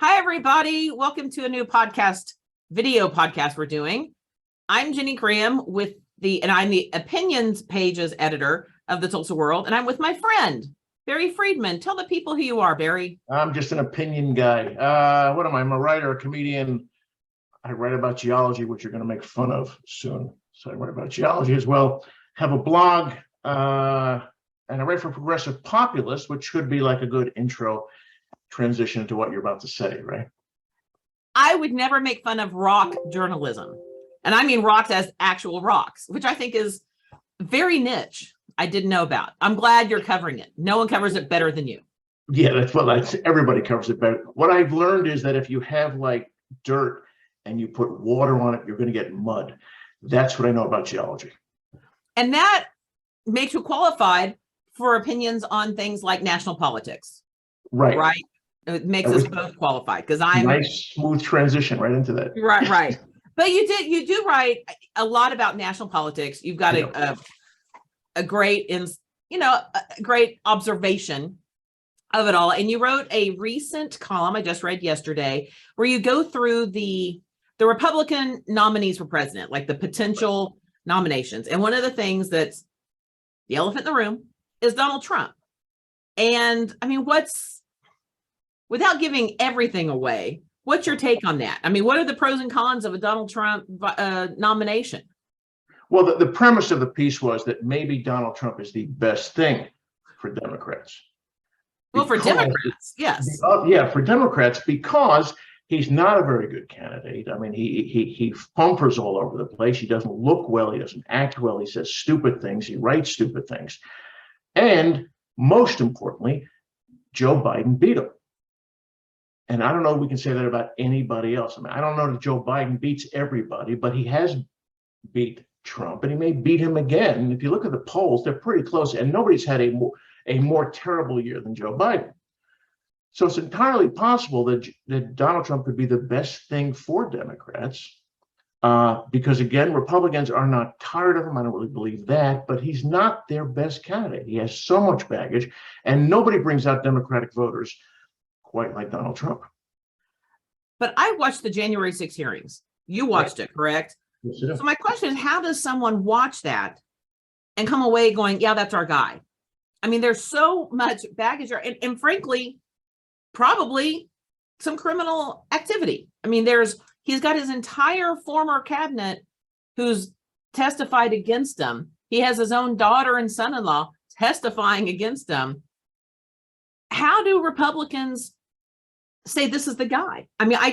Hi, everybody. Welcome to a new video podcast we're doing. I'm Ginnie Graham and I'm the opinions pages editor of the Tulsa World, and I'm with my friend, Barry Friedman. Tell the people who you are, Barry. I'm just an opinion guy. What am I? I'm a writer, a comedian. I write about geology, which you're going to make fun of soon. So I write about geology as well. Have a blog, and I write for Progressive Populist, which should be like a good intro transition to what you're about to say, right? I would never make fun of rock journalism. And I mean rocks as actual rocks, which I think is very niche. I didn't know about. I'm glad you're covering it. No one covers it better than you. Yeah, everybody covers it better. What I've learned is that if you have like dirt and you put water on it, you're going to get mud. That's what I know about geology. And that makes you qualified for opinions on things like national politics. Right. It makes us both qualified because I'm nice, smooth transition right into that. Right. But you do write a lot about national politics. You've got a great great observation of it all. And you wrote a recent column I just read yesterday where you go through the Republican nominees for president, like the potential nominations. And one of the things that's the elephant in the room is Donald Trump. And I mean, without giving everything away, what's your take on that? I mean, what are the pros and cons of a Donald Trump nomination? Well, the premise of the piece was that maybe Donald Trump is the best thing for Democrats. Well, for Democrats, yes. For Democrats, because he's not a very good candidate. I mean, he fumbers all over the place. He doesn't look well. He doesn't act well. He says stupid things. He writes stupid things. And most importantly, Joe Biden beat him. And I don't know if we can say that about anybody else. I mean, I don't know that Joe Biden beats everybody, but he has beat Trump, and he may beat him again. And if you look at the polls, they're pretty close, and nobody's had a more terrible year than Joe Biden. So it's entirely possible that Donald Trump could be the best thing for Democrats, because, again, Republicans are not tired of him. I don't really believe that, but he's not their best candidate. He has so much baggage, and nobody brings out Democratic voters quite like Donald Trump. But I watched the January 6 hearings. You watched it, correct? Yes, so my question is, how does someone watch that and come away going, yeah, that's our guy? I mean, there's so much baggage and frankly, probably some criminal activity. I mean, he's got his entire former cabinet who's testified against him. He has his own daughter and son-in-law testifying against him. How do Republicans say this is the guy? I mean, I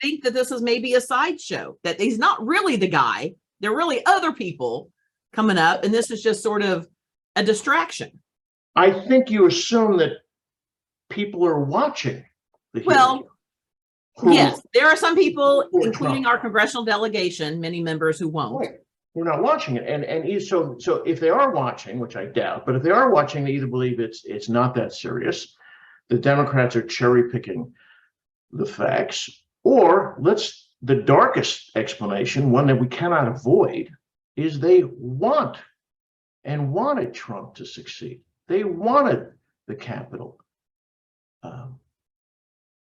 think that this is maybe a sideshow, that he's not really the guy. There are really other people coming up, and this is just sort of a distraction. I think you assume that people are watching the hearing. Well, yes, there are some people, including our congressional delegation, many members who won't. Right. We're not watching it. And so if they are watching, which I doubt, but if they are watching, they either believe it's not that serious, the Democrats are cherry picking the facts, or the darkest explanation, one that we cannot avoid, is they wanted Trump to succeed. They wanted the Capitol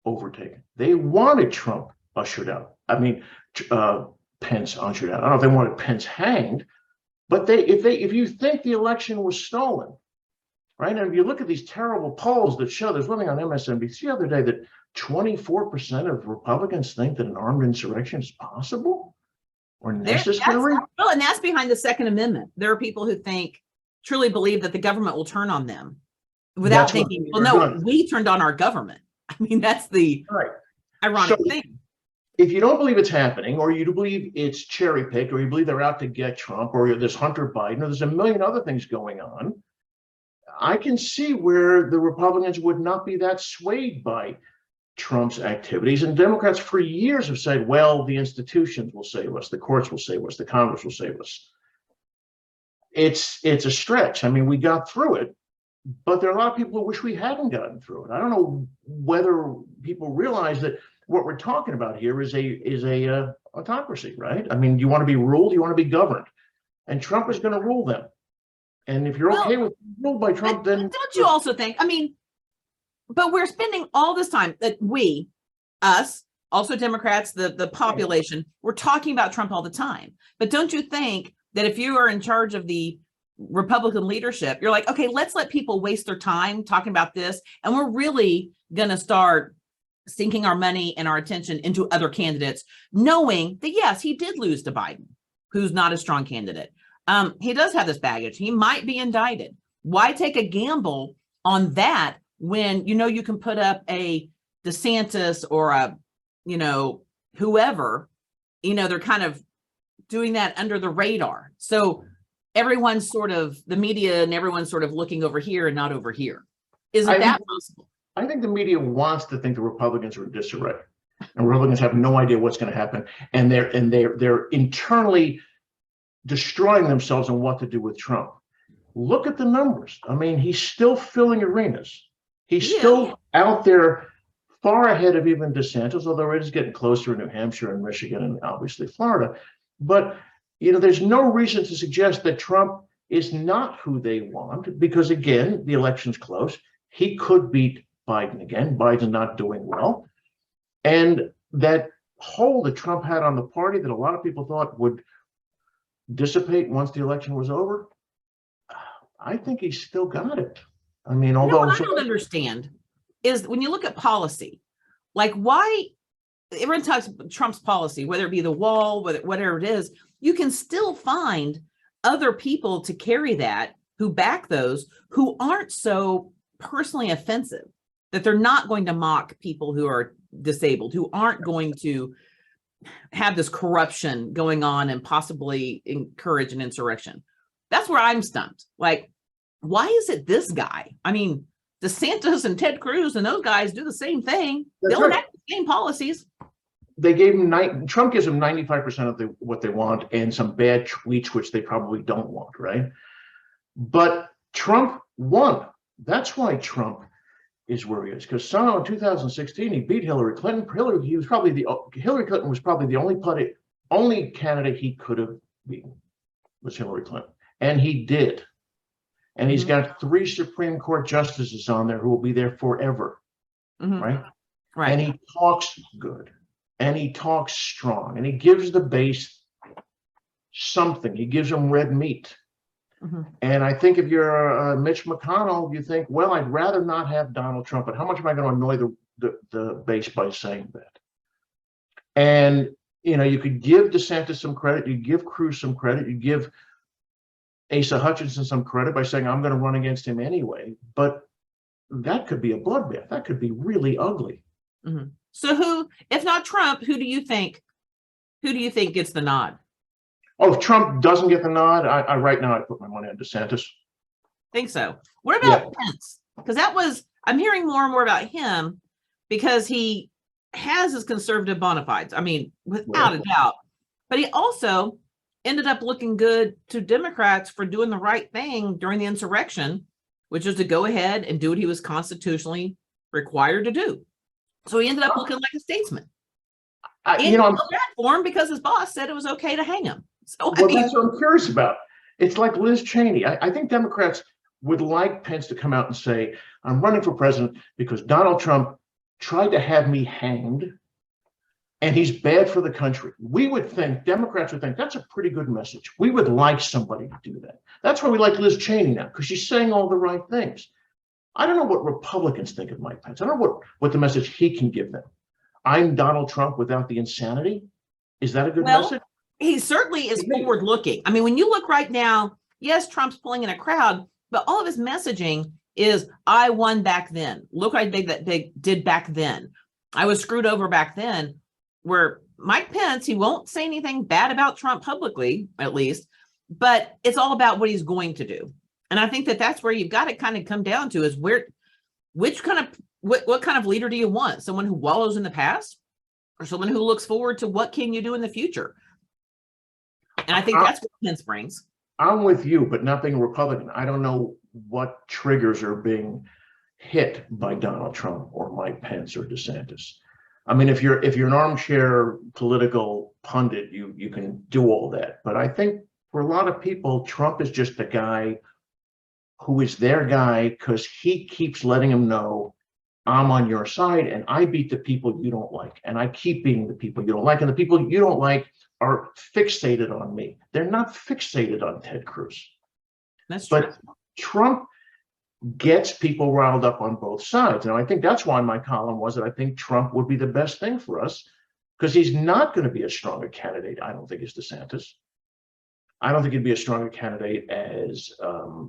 overtaken. They wanted Trump ushered out. I mean, Pence ushered out. I don't know if they wanted Pence hanged, but if you think the election was stolen, right? And if you look at these terrible polls that show, there's one thing on MSNBC the other day that 24% of Republicans think that an armed insurrection is possible or necessary. And that's behind the Second Amendment. There are people who truly believe that the government will turn on them without thinking, well, no, we turned on our government. I mean, that's the ironic thing. If you don't believe it's happening, or you believe it's cherry picked, or you believe they're out to get Trump, or there's Hunter Biden, or there's a million other things going on, I can see where the Republicans would not be that swayed by Trump's activities. And Democrats for years have said, well, the institutions will save us, the courts will save us, the Congress will save us. It's a stretch. I mean, we got through it, but there are a lot of people who wish we hadn't gotten through it. I don't know whether people realize that what we're talking about here is a autocracy, right? I mean, you want to be ruled, you want to be governed, and Trump is going to rule them. And if you're okay with ruled by Trump, then don't you also think? I mean, but we're spending all this time that us, also Democrats, the population, we're talking about Trump all the time. But don't you think that if you are in charge of the Republican leadership, you're like, okay, let's let people waste their time talking about this, and we're really going to start sinking our money and our attention into other candidates, knowing that, yes, he did lose to Biden, who's not a strong candidate. He does have this baggage. He might be indicted. Why take a gamble on that when you can put up a DeSantis or a, whoever, they're kind of doing that under the radar. So everyone's sort of, the media and everyone's sort of looking over here and not over here. Isn't that possible? I think the media wants to think the Republicans are in disarray, and Republicans have no idea what's going to happen, and they're internally destroying themselves on what to do with Trump. Look at the numbers. I mean, he's still filling arenas. He's still out there far ahead of even DeSantis, although it is getting closer in New Hampshire and Michigan and obviously Florida. But, there's no reason to suggest that Trump is not who they want, because, again, the election's close. He could beat Biden again. Biden's not doing well. And that hold that Trump had on the party that a lot of people thought would dissipate once the election was over, I think he's still got it. I mean, although what I don't understand is when you look at policy, like why everyone talks about Trump's policy, whether it be the wall, whatever it is, you can still find other people to carry that who back those who aren't so personally offensive, that they're not going to mock people who are disabled, who aren't going to have this corruption going on and possibly encourage an insurrection. That's where I'm stumped. Like, why is it this guy? I mean, DeSantis and Ted Cruz and those guys do the same thing. They'll enact the same policies. They gave him Trump gives them 95% of what they want and some bad tweets, which they probably don't want, right? But Trump won. That's why Trump is where he is. Because somehow in 2016 he beat Hillary Clinton. Hillary Clinton was probably the only candidate he could have beaten was Hillary Clinton, and he did. And he's got 3 Supreme Court justices on there who will be there forever, right? Right. And he talks good, and he talks strong, and he gives the base something. He gives them red meat. And I think if you're Mitch McConnell, you think, well, I'd rather not have Donald Trump, but how much am I going to annoy the base by saying that? And, you could give DeSantis some credit, you give Cruz some credit, you give Asa Hutchinson some credit by saying, I'm going to run against him anyway. But that could be a bloodbath. That could be really ugly. So who, if not Trump, who do you think gets the nod? Oh, if Trump doesn't get the nod, I right now I put my money on DeSantis. Think so. What about Pence? Because I'm hearing more and more about him because he has his conservative bona fides. I mean, without a doubt. But he also ended up looking good to Democrats for doing the right thing during the insurrection, which is to go ahead and do what he was constitutionally required to do. So he ended up looking like a statesman. I'm glad for him because his boss said it was okay to hang him. So that's what I'm curious about. It's like Liz Cheney. I think Democrats would like Pence to come out and say, I'm running for president because Donald Trump tried to have me hanged and he's bad for the country. Democrats would think that's a pretty good message. We would like somebody to do that. That's why we like Liz Cheney now, because she's saying all the right things. I don't know what Republicans think of Mike Pence. I don't know what the message he can give them. I'm Donald Trump without the insanity. Is that a good message? He certainly is forward looking. I mean, when you look right now, yes, Trump's pulling in a crowd, but all of his messaging is, I won back then. Look how big that they did back then. I was screwed over back then. Where Mike Pence, he won't say anything bad about Trump publicly, at least, but it's all about what he's going to do. And I think that's where you've got to kind of come down to is what kind of leader do you want? Someone who wallows in the past or someone who looks forward to what can you do in the future? And I think that's what Pence brings. I'm with you, but not being a Republican. I don't know what triggers are being hit by Donald Trump or Mike Pence or DeSantis. I mean, if you're an armchair political pundit, you can do all that. But I think for a lot of people, Trump is just the guy who is their guy because he keeps letting them know I'm on your side and I beat the people you don't like. And I keep beating the people you don't like. And the people you don't like are fixated on me. They're not fixated on Ted Cruz. That's true. But Trump gets people riled up on both sides. And I think that's why my column was that I think Trump would be the best thing for us, because he's not going to be as strong a candidate, I don't think, as DeSantis. I don't think he'd be a stronger candidate as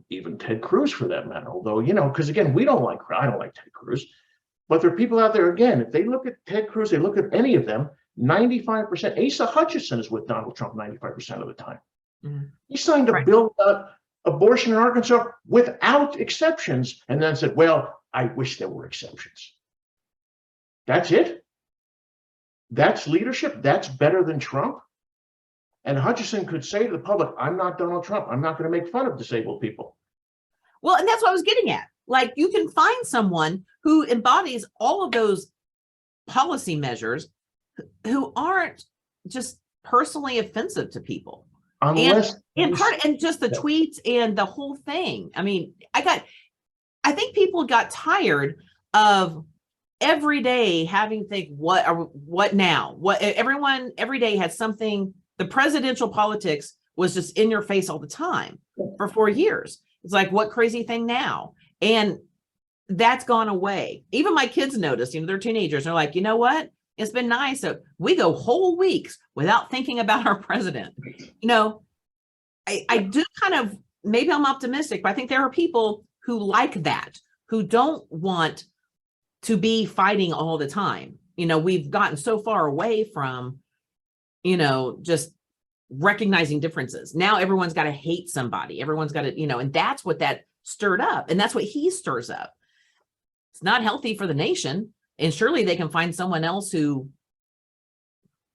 even Ted Cruz, for that matter. Although, you know, because again, I don't like Ted Cruz, but there are people out there, again, if they look at Ted Cruz, they look at any of them, 95%. Asa Hutchinson is with Donald Trump 95% of the time. Mm-hmm. He signed a bill about abortion in Arkansas without exceptions, and then said, well, I wish there were exceptions. That's it. That's leadership. That's better than Trump. And Hutchinson could say to the public, I'm not Donald Trump. I'm not going to make fun of disabled people. Well, and that's what I was getting at. Like, you can find someone who embodies all of those policy measures who aren't just personally offensive to people. Unless and just the tweets and the whole thing. I mean, I think people got tired of every day having to think, what now? What everyone every day had something. The presidential politics was just in your face all the time for 4 years. It's like, what crazy thing now? And that's gone away. Even my kids noticed, they're teenagers. They're like, you know what? It's been nice. So we go whole weeks without thinking about our president. I do kind of, maybe I'm optimistic, but I think there are people who like that, who don't want to be fighting all the time. We've gotten so far away from, just recognizing differences. Now everyone's got to hate somebody. Everyone's got to, and that's what that stirred up. And that's what he stirs up. It's not healthy for the nation. And surely they can find someone else who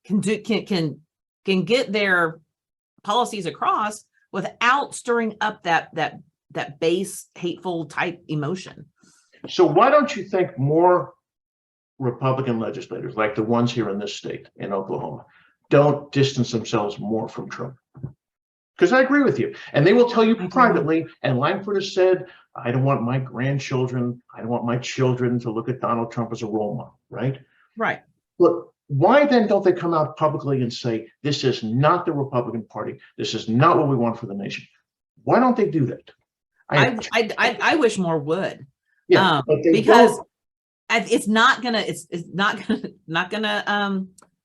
can get their policies across without stirring up that base hateful type emotion. So why don't you think more Republican legislators, like the ones here in this state, in Oklahoma, don't distance themselves more from Trump? Because I agree with you. And they will tell you privately, and Langford has said, I don't want my grandchildren, I don't want my children to look at Donald Trump as a role model, right? Right. But why then don't they come out publicly and say, this is not the Republican Party, this is not what we want for the nation? Why don't they do that? I wish more would. Yeah, because it's not gonna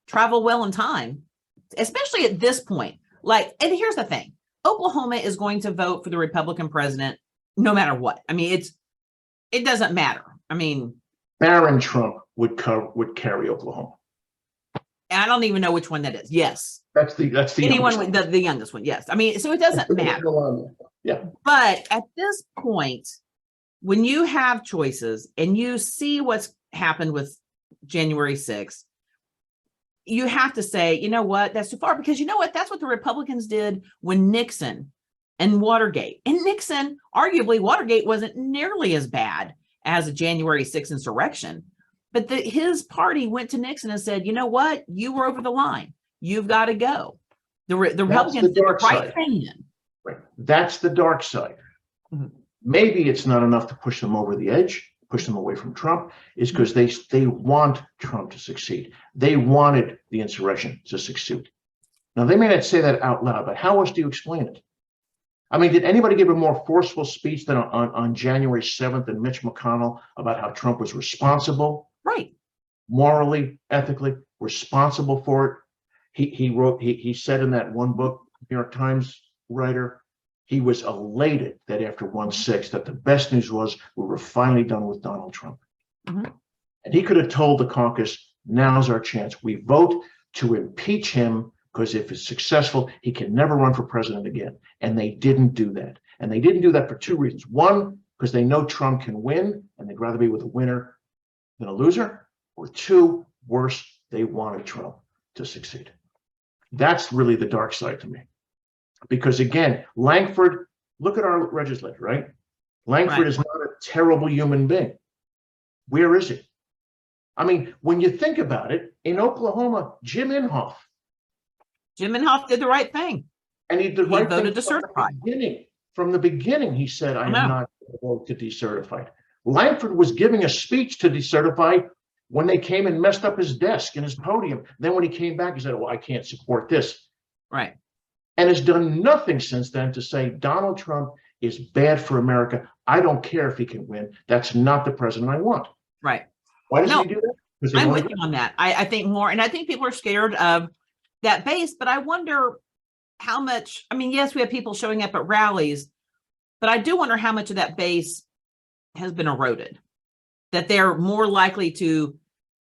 travel well in time, especially at this point. Like, and here's the thing: Oklahoma is going to vote for the Republican president no matter what. I mean, it doesn't matter. I mean, Barron Trump would carry Oklahoma. I don't even know which one that is. Yes, that's the anyone, the youngest one. Yes, I mean, so it doesn't matter. Yeah, but at this point, when you have choices and you see what's happened with January 6th, you have to say, you know what, that's too far, because you know what, that's what the Republicans did when Nixon and Watergate. And Nixon, arguably, Watergate wasn't nearly as bad as a January 6th insurrection. But his party went to Nixon and said, you know what, you were over the line. You've got to go. The Republicans did the right thing then. Right. That's the dark side. Mm-hmm. Maybe it's not enough to push them over the edge, push them away from Trump, is because they want Trump to succeed. They wanted the insurrection to succeed. Now, they may not say that out loud, but how else do you explain it? I mean, did anybody give a more forceful speech than on January 7th than Mitch McConnell about how Trump was responsible? Right. Morally, ethically responsible for it. He said in that one book, New York Times writer, he was elated that after 1/6, that the best news was we were finally done with Donald Trump. Mm-hmm. And he could have told the caucus, now's our chance. We vote to impeach him, because if it's successful, he can never run for president again. And they didn't do that. And they didn't do that for two reasons. One, because they know Trump can win, and they'd rather be with a winner than a loser. Or two, worse, they wanted Trump to succeed. That's really the dark side to me. Because again, Langford, look at our legislature, right? Langford is not a terrible human being. Where is he? I mean, when you think about it, in Oklahoma, Jim Inhofe did the right thing. And he did right voted to certify. From the beginning, he said, I am not going to vote to decertify. Langford was giving a speech to decertify when they came and messed up his desk and his podium. Then when he came back, he said, well, I can't support this. Right. And has done nothing since then to say Donald Trump is bad for America. I don't care if he can win. That's not the president I want. Right. Why doesn't he do that? Because they I'm want with you on that. I think more, and I think people are scared of that base, but I wonder how much, I mean, yes, we have people showing up at rallies, but I do wonder how much of that base has been eroded, that they're more likely to,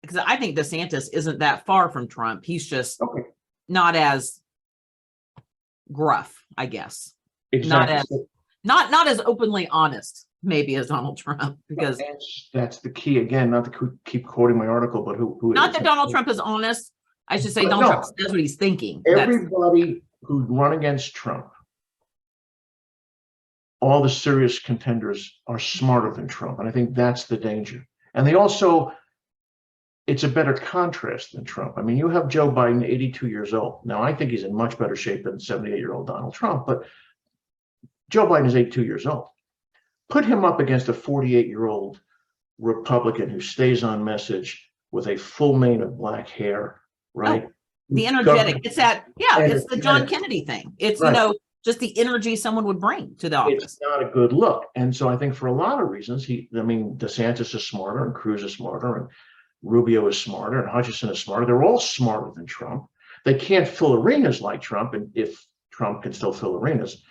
because I think DeSantis isn't that far from Trump. He's just not as gruff, I guess. Exactly. Not as openly honest, maybe, as Donald Trump, because that's the key. Again, not to keep quoting my article, but who not that Donald Trump is honest. I should say but Donald no, Trump knows what he's thinking. Everybody who'd run against Trump, all the serious contenders are smarter than Trump. And I think that's the danger. And they also, it's a better contrast than Trump. I mean, you have Joe Biden, 82 years old. Now, I think he's in much better shape than 78-year-old Donald Trump, but Joe Biden is 82 years old. Put him up against a 48-year-old Republican who stays on message with a full mane of black hair, right? Oh, the energetic. It's that, yeah, it's the John Kennedy thing. It's, right. Just the energy someone would bring to the office. It's not a good look. And so I think for a lot of reasons, DeSantis is smarter and Cruz is smarter and Rubio is smarter and Hutchinson is smarter. They're all smarter than Trump. They can't fill arenas like Trump, and if Trump can still fill arenas,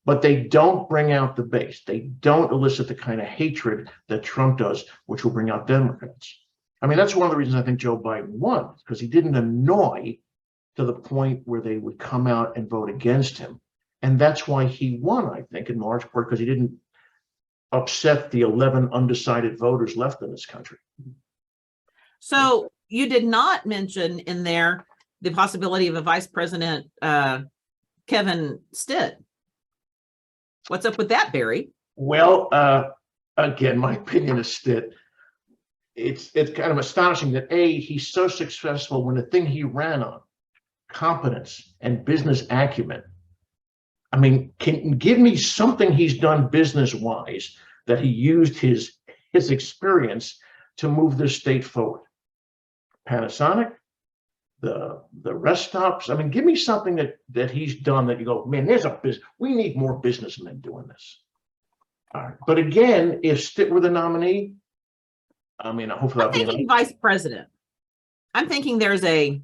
but they don't bring out the base. They don't elicit the kind of hatred that Trump does, which will bring out Democrats. I mean, that's one of the reasons I think Joe Biden won, because he didn't annoy to the point where they would come out and vote against him. And that's why he won, I think, in large part because he didn't upset the 11 undecided voters left in this country. So you did not mention in there the possibility of a Vice President Kevin Stitt. What's up with that, Barry? Well, again, my opinion is Stitt. It's kind of astonishing that he's so successful when the thing he ran on, competence and business acumen. I mean, can give me something he's done business-wise that he used his experience to move this state forward. Panasonic, the rest stops. I mean, give me something that he's done that you go, man, there's a business. We need more businessmen doing this. All right. But again, if Stitt were the nominee, I mean, hopefully I'm thinking vice president. I'm thinking there's a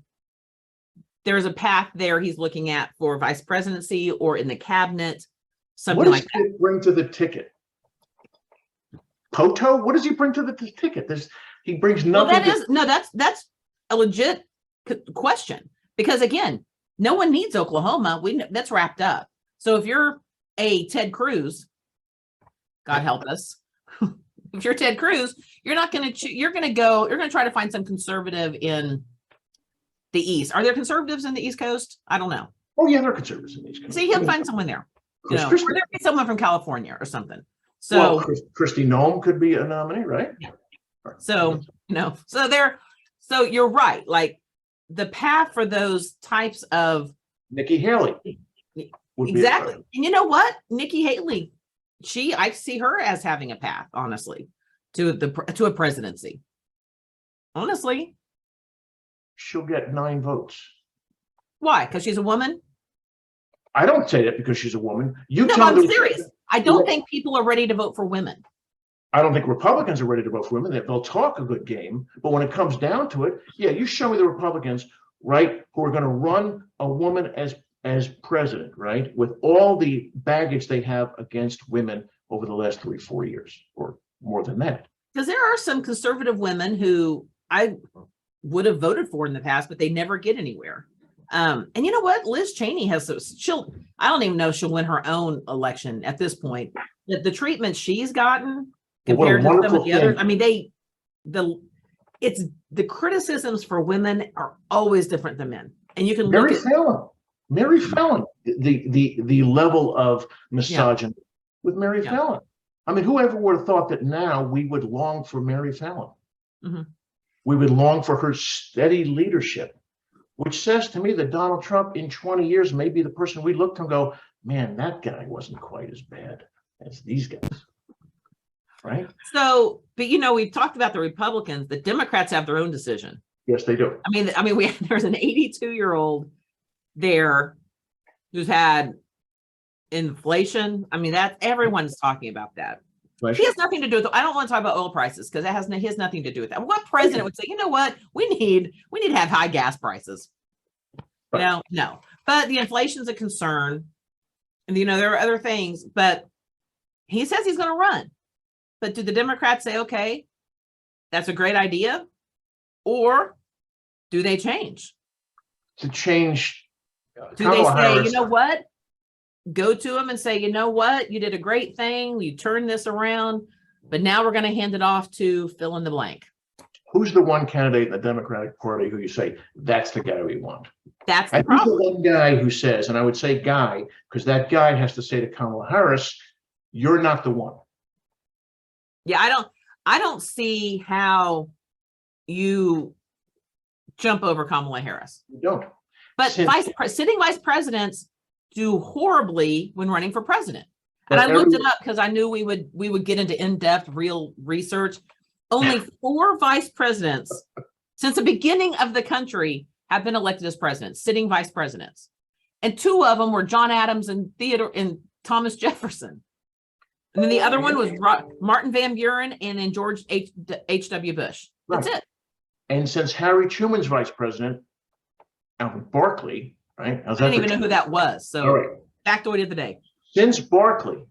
path there he's looking at for vice presidency or in the cabinet, something like that. What does he bring to the ticket? Poto? What does he bring to the ticket? He brings nothing. Well, that's a legit question, because again, no one needs Oklahoma. That's wrapped up. So if you're a Ted Cruz, God help us, if you're Ted Cruz, you're not going to you're going to try to find some conservative in the East. Are there conservatives in the East Coast? I don't know. Oh yeah, there are conservatives in the East Coast. See, he'll find someone there. Or there be someone from California or something. So well, Kristi Noem could be a nominee, right? Yeah. So so you're right. Like the path for those types of Nikki Haley. Exactly. And you know what? Nikki Haley, I see her as having a path, honestly, to a presidency. Honestly. She'll get 9 votes. Why? Because she's a woman? I don't say that because she's a woman. I'm serious. I don't think people are ready to vote for women. I don't think Republicans are ready to vote for women. They'll talk a good game, but when it comes down to it, yeah, you show me the Republicans, right, who are going to run a woman as president, right, with all the baggage they have against women over the last 3-4 years or more than that. Because there are some conservative women who I would have voted for in the past, but they never get anywhere. And you know what? Liz Cheney I don't even know if she'll win her own election at this point. The treatment she's gotten compared to some of the others, I mean, the criticisms for women are always different than men. And you can look at Mary Fallon, the level of misogyny with Mary Fallon. I mean, whoever would have thought that now we would long for Mary Fallon? Mm-hmm. We would long for her steady leadership, which says to me that Donald Trump in 20 years may be the person we look to and go, man, that guy wasn't quite as bad as these guys. right? So, but we've talked about the Republicans. The Democrats have their own decision. Yes, they do. There's an 82-year-old there who's had inflation. That everyone's talking about that. He has nothing to do with it. I don't want to talk about oil prices because he has nothing to do with that. What president would say, you know what, we need to have high gas prices? Right. No. But the inflation's a concern. And there are other things, but he says he's going to run. But do the Democrats say, okay, that's a great idea? Or do they change? To change. Do they say, you know what? Go to him and say, you know what? You did a great thing. You turned this around, but now we're going to hand it off to fill in the blank. Who's the one candidate in the Democratic Party who you say, that's the guy we want? That's the problem. The one guy who says, and I would say guy, because that guy has to say to Kamala Harris, you're not the one. Yeah, I don't see how you jump over Kamala Harris. You don't. But sitting vice presidents do horribly when running for president. And I looked it up because I knew we would get into in-depth real research. Only 4 vice presidents since the beginning of the country have been elected as presidents, sitting vice presidents. And 2 of them were John Adams and Thomas Jefferson. And then the other one was Martin Van Buren and then George H.W. Bush. That's it. And since Harry Truman's vice president, Alvin Barkley, right? I didn't even know who that was. So, right. Factoid of the day. Since Barkley,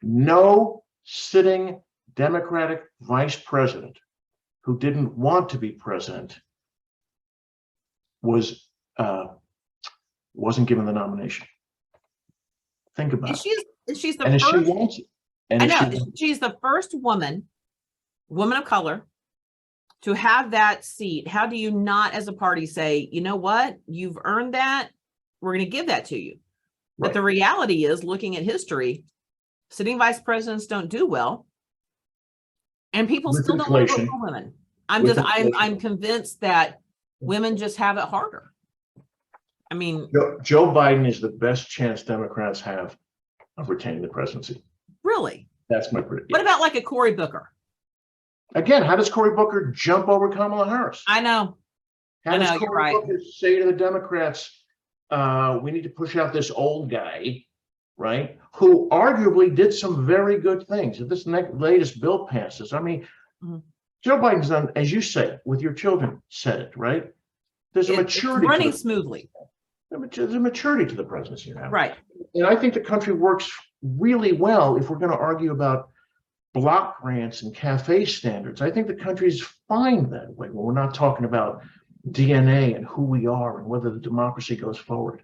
no sitting Democratic vice president who didn't want to be president wasn't given the nomination. Think about it. She's the and first. If she wants it. And I know she's the first woman of color to have that seat. How do you not, as a party, say, you know what, you've earned that, we're going to give that to you? Right. But the reality is, looking at history, sitting vice presidents don't do well, and people still don't want to vote for women. I'm convinced that women just have it harder. Joe Biden is the best chance Democrats have of retaining the presidency. Really? That's my prediction. What about like a Cory Booker? Again, how does Cory Booker jump over Kamala Harris? I know. How does Cory Booker say to the Democrats, we need to push out this old guy, right? Who arguably did some very good things. If this latest bill passes, Joe Biden's done, as you say, with your children, said it, right? There's a maturity. It's running smoothly. There's a maturity to the presidency now. Right. And I think the country works really well if we're going to argue about block grants and cafe standards. I think the country's fine that way when we're not talking about DNA and who we are and whether the democracy goes forward.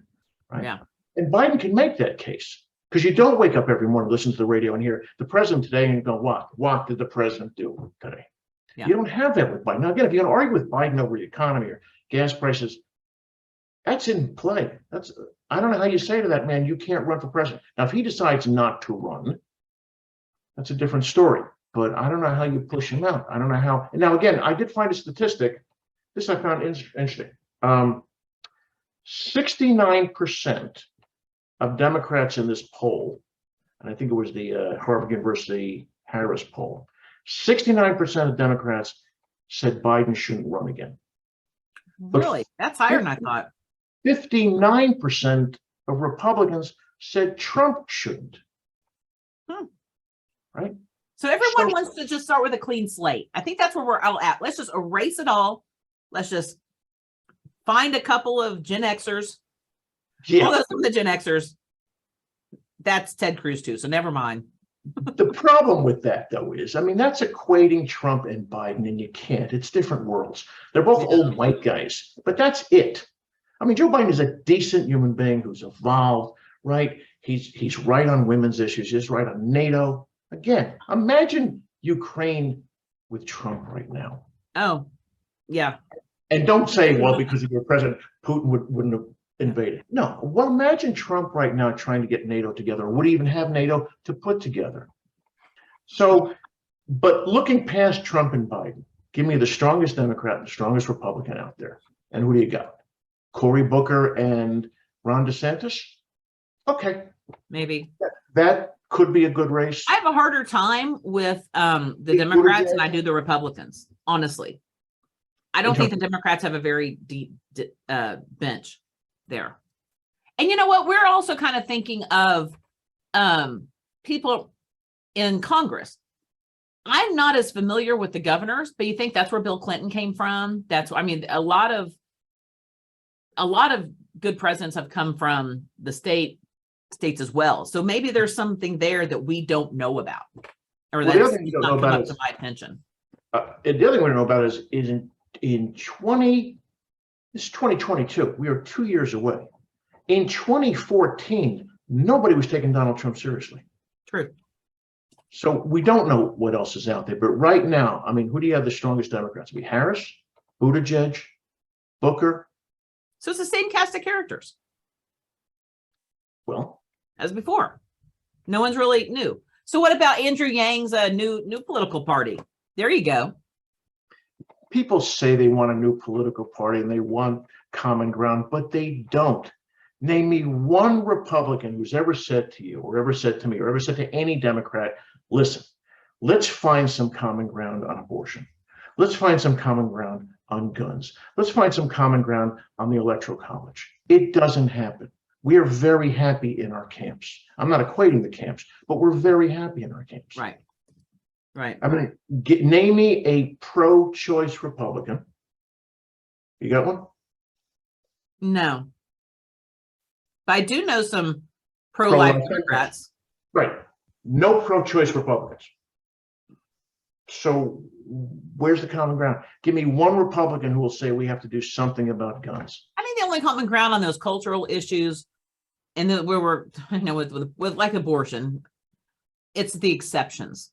Right. Yeah. And Biden can make that case because you don't wake up every morning, listen to the radio and hear the president today and you go, what did the president do today? Yeah. You don't have that with Biden. Now, again, if you're going to argue with Biden over the economy or gas prices, that's in play. I don't know how you say to that man, you can't run for president. Now, if he decides not to run, that's a different story. But I don't know how you push him out. I don't know how. Now, again, I did find a statistic. This I found interesting. 69% of Democrats in this poll, and I think it was the Harvard University Harris poll, 69% of Democrats said Biden shouldn't run again. Really? That's higher than I thought. 59% of Republicans said Trump shouldn't. Right? So everyone wants to just start with a clean slate. I think that's where we're all at. Let's just erase it all. Let's just find a couple of Gen Xers. Yeah. Although some of the Gen Xers, that's Ted Cruz too, so never mind. The problem with that, though, is, that's equating Trump and Biden, and you can't. It's different worlds. They're both old white guys, but that's it. Joe Biden is a decent human being who's evolved, right? He's right on women's issues. He's right on NATO. Again, imagine Ukraine with Trump right now. Oh, yeah. And don't say, well, because if you were president, Putin wouldn't have invaded. No. Well, imagine Trump right now trying to get NATO together, or would he even have NATO to put together? So, but looking past Trump and Biden, give me the strongest Democrat and the strongest Republican out there. And who do you got? Cory Booker and Ron DeSantis? Okay. Maybe. That could be a good race. I have a harder time with the Democrats than I do the Republicans, honestly. I don't think the Democrats have a very deep bench there. And you know what? We're also kind of thinking of people in Congress. I'm not as familiar with the governors, but you think that's where Bill Clinton came from? That's, I mean, a lot of good presidents have come from the states as well. So maybe there's something there that we don't know about, or that's not come up to my attention. The other thing we don't know about is in 2022, we are 2 years away. In 2014, nobody was taking Donald Trump seriously. True. So we don't know what else is out there. But right now, I mean, who do you have the strongest Democrats? Harris, Buttigieg, Booker. So it's the same cast of characters. Well, as before. No one's really new. So what about Andrew Yang's new political party? There you go. People say they want a new political party and they want common ground, but they don't. Name me one Republican who's ever said to you, or ever said to me, or ever said to any Democrat, listen, let's find some common ground on abortion. Let's find some common ground on guns. Let's find some common ground on the Electoral College. It doesn't happen. We are very happy in our camps. I'm not equating the camps, but we're very happy in our camps. Right. Right. I mean, name me a pro-choice Republican. You got one? No. But I do know some pro-life Democrats. Right. No pro-choice Republicans. So where's the common ground? Give me one Republican who will say we have to do something about guns. I think the only common ground on those cultural issues, and where we're, with like abortion, it's the exceptions.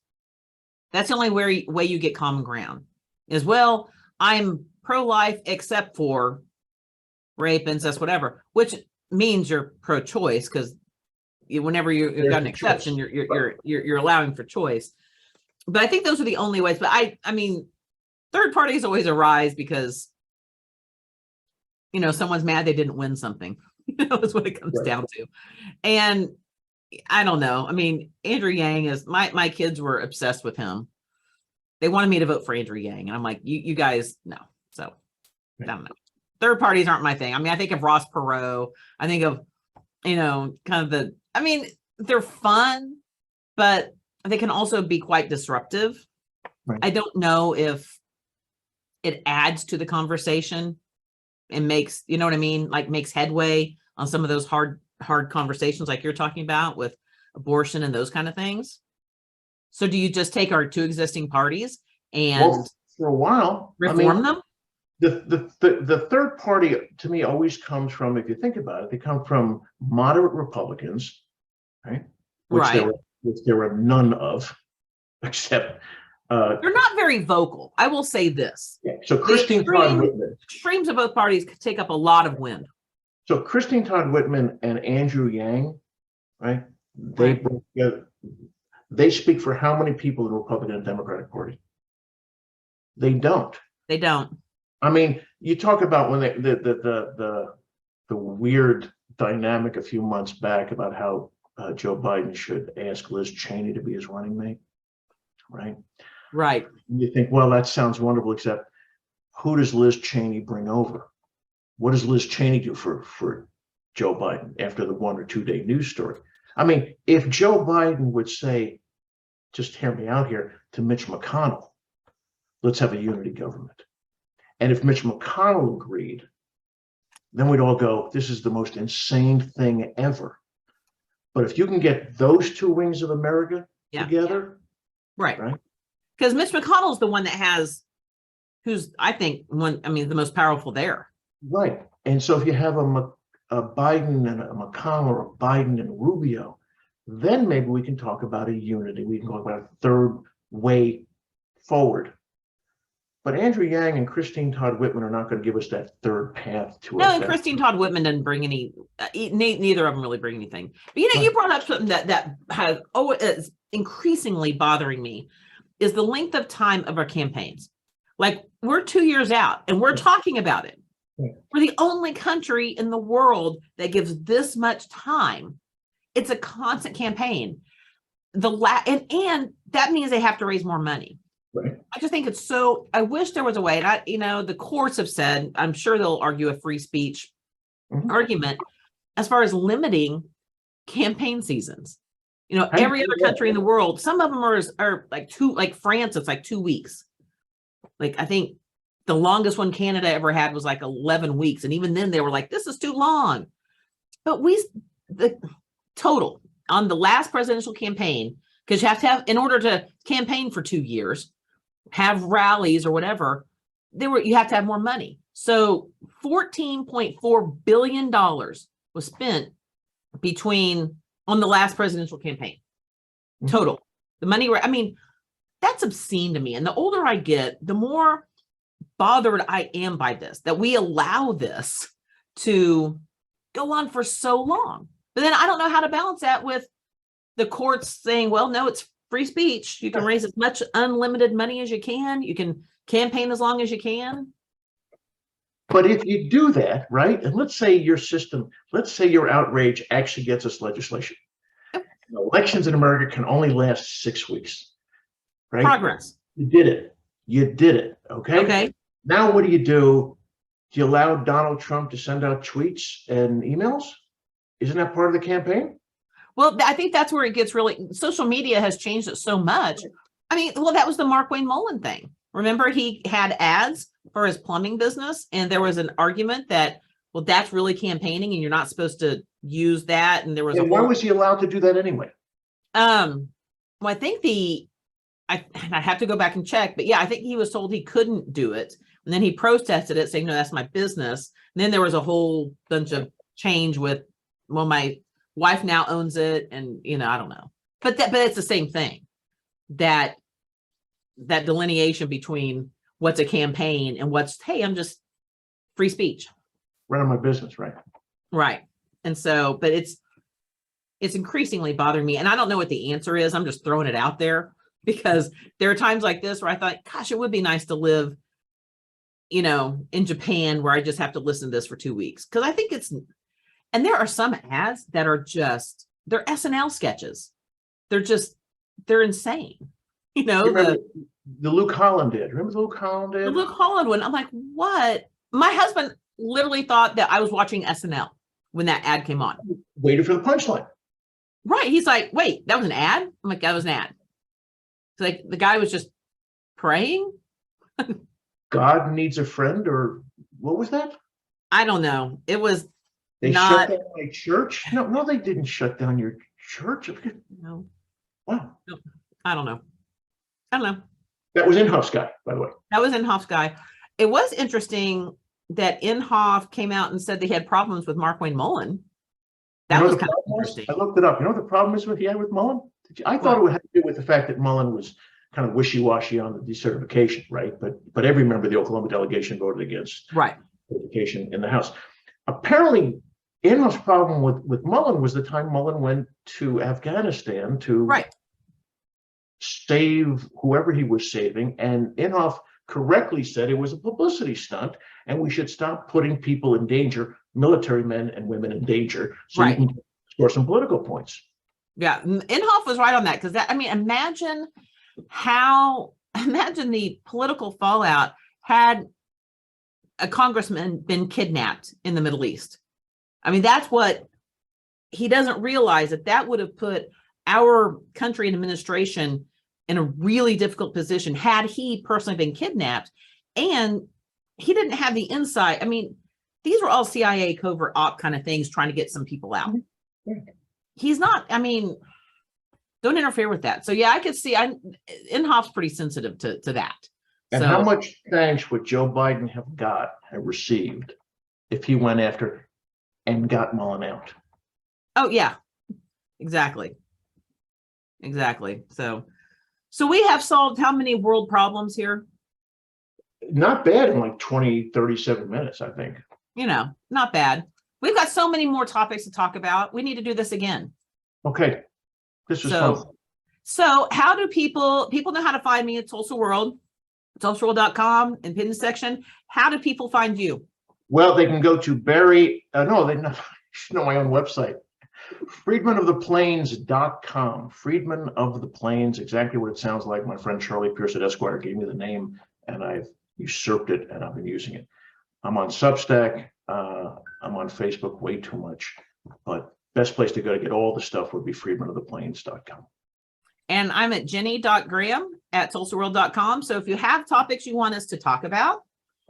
That's the only way you get common ground. Is, well, I'm pro-life except for rape, incest, whatever, which means you're pro-choice, because whenever you've got an exception, you're allowing for choice. But I think those are the only ways. But I mean, third parties always arise because, someone's mad they didn't win something. Is what it comes down to. And I don't know. I mean, Andrew Yang is my kids were obsessed with him. They wanted me to vote for Andrew Yang, and I'm like, you guys, no. So I don't know. Third parties aren't my thing. I mean, I think of Ross Perot. I think of, kind of they're fun, but they can also be quite disruptive. Right. I don't know if it adds to the conversation and makes, what I mean? Like makes headway on some of those hard conversations like you're talking about with abortion and those kind of things. So do you just take our two existing parties and for a while reform them? The third party to me always comes from, if you think about it, they come from moderate Republicans, right? Which there were none of, except they're not very vocal. I will say this. Yeah. So Christine Todd Whitman. Extremes of both parties could take up a lot of wind. So Christine Todd Whitman and Andrew Yang, right? They speak for how many people in the Republican and Democratic Party? They don't. They don't. I mean, you talk about when the weird dynamic a few months back about how Joe Biden should ask Liz Cheney to be his running mate, right? Right. And you think, well, that sounds wonderful, except who does Liz Cheney bring over? What does Liz Cheney do for Joe Biden after the 1 or 2 day news story? I mean, if Joe Biden would say, just hear me out here, to Mitch McConnell, let's have a unity government. And if Mitch McConnell agreed, then we'd all go, this is the most insane thing ever. But if you can get those two wings of America together. Right. Because Mitch McConnell is the one that who's, I think, the most powerful there. Right. And so if you have a Biden and a McConnell, or a Biden and Rubio, then maybe we can talk about a unity. We can talk about a third way forward. But Andrew Yang and Christine Todd Whitman are not going to give us that third path to it. No, and Christine Todd Whitman doesn't bring any, neither of them really bring anything. But you brought up something that is increasingly bothering me, is the length of time of our campaigns. Like, we're 2 years out and we're talking about it. We're the only country in the world that gives this much time. It's a constant campaign. and that means they have to raise more money. Right. I just think I wish there was a way. And the courts have said, I'm sure they'll argue a free speech argument as far as limiting campaign seasons. Every other country in the world, some of them are like France, it's like 2 weeks. Like, I think the longest one Canada ever had was like 11 weeks. And even then they were like, this is too long. But the total on the last presidential campaign, because you have to have, in order to campaign for 2 years, have rallies or whatever, you have to have more money. So $14.4 billion was spent on the last presidential campaign total. The money, I mean, that's obscene to me. And the older I get, the more bothered I am by this, that we allow this to go on for so long. But then I don't know how to balance that with the courts saying, well, no, it's free speech. You can raise as much unlimited money as you can. You can campaign as long as you can. But if you do that, right, and let's say your outrage actually gets us legislation. Elections in America can only last 6 weeks, right? Progress. You did it, okay? Okay. Now what do? Do you allow Donald Trump to send out tweets and emails? Isn't that part of the campaign? Well, I think that's where it gets really, social media has changed it so much. I mean, well, that was the Mark Wayne Mullen thing. Remember, he had ads for his plumbing business, and there was an argument that, well, that's really campaigning and you're not supposed to use that. And there was why was he allowed to do that anyway? Well, I think I have to go back and check, but yeah, I think he was told he couldn't do it. And then he protested it, saying, no, that's my business. And then there was a whole bunch of change with, well, my wife now owns it. And, I don't know, but it's the same thing, that delineation between what's a campaign and what's, hey, I'm just free speech. Running my business, right? Right. And so, but it's increasingly bothering me. And I don't know what the answer is. I'm just throwing it out there, because there are times like this where I thought, gosh, it would be nice to live, in Japan, where I just have to listen to this for 2 weeks. Because I think and there are some ads that are they're SNL sketches. They're insane. The Luke Holland did. Remember the Luke Holland did? The Luke Holland one. I'm like, what? My husband literally thought that I was watching SNL when that ad came on. Waited for the punchline. Right. He's like, wait, that was an ad? I'm like, that was an ad. It's like the guy was just praying. God needs a friend, or what was that? I don't know. It was They shut down my church? No, they didn't shut down your church. No. Wow. No, I don't know. That was Inhofe's guy, by the way. That was Inhofe's guy. It was interesting that Inhofe came out and said they had problems with Mark Wayne Mullen. That was kind of interesting. I looked it up. You know what the problem is he had with Mullen? I thought it would have to do with the fact that Mullen was kind of wishy-washy on the decertification, right? But every member of the Oklahoma delegation voted against certification in the House. Apparently, Inhofe's problem with Mullen was the time Mullen went to Afghanistan to save whoever he was saving, and Inhofe correctly said it was a publicity stunt, and we should stop putting people in danger, military men and women in danger, so you can score some political points. Yeah, Inhofe was right on that, because imagine the political fallout had a congressman been kidnapped in the Middle East. I mean, that's what he doesn't realize, that would have put our country and administration in a really difficult position had he personally been kidnapped. And he didn't have the insight. I mean, these were all CIA covert op kind of things, trying to get some people out. He's not, don't interfere with that. So yeah, I could see Inhofe's pretty sensitive to that. And how much thanks would Joe Biden have received if he went after and got Mullen out? Oh yeah, exactly. So we have solved how many world problems here? Not bad in like 37 minutes, I think. Not bad. We've got so many more topics to talk about. We need to do this again. Okay. This was fun. So how do people know how to find me at Tulsa World, tulsaworld.com, and pin the section. How do people find you? Well, they can go to Barry. No, they know my own website. FriedmanofthePlains.com. Friedman of the Plains, exactly what it sounds like. My friend Charlie Pierce at Esquire gave me the name, and I've usurped it, and I've been using it. I'm on Substack. I'm on Facebook way too much, but best place to go to get all the stuff would be FriedmanofthePlains.com. And I'm at Ginnie.Graham@TulsaWorld.com. So if you have topics you want us to talk about,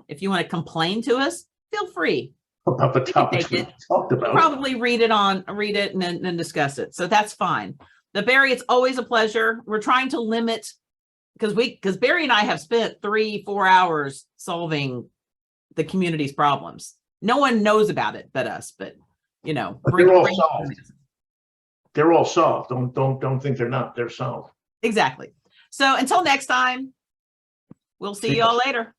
if you want to complain to us, feel free. About the topics we talked about. Probably read it and then discuss it. So that's fine. But Barry, it's always a pleasure. We're trying to limit because Barry and I have spent 3-4 hours solving the community's problems. No one knows about it but us, but they're all solved. They're all solved. Don't think they're not. They're solved. Exactly. So until next time, we'll see you all later.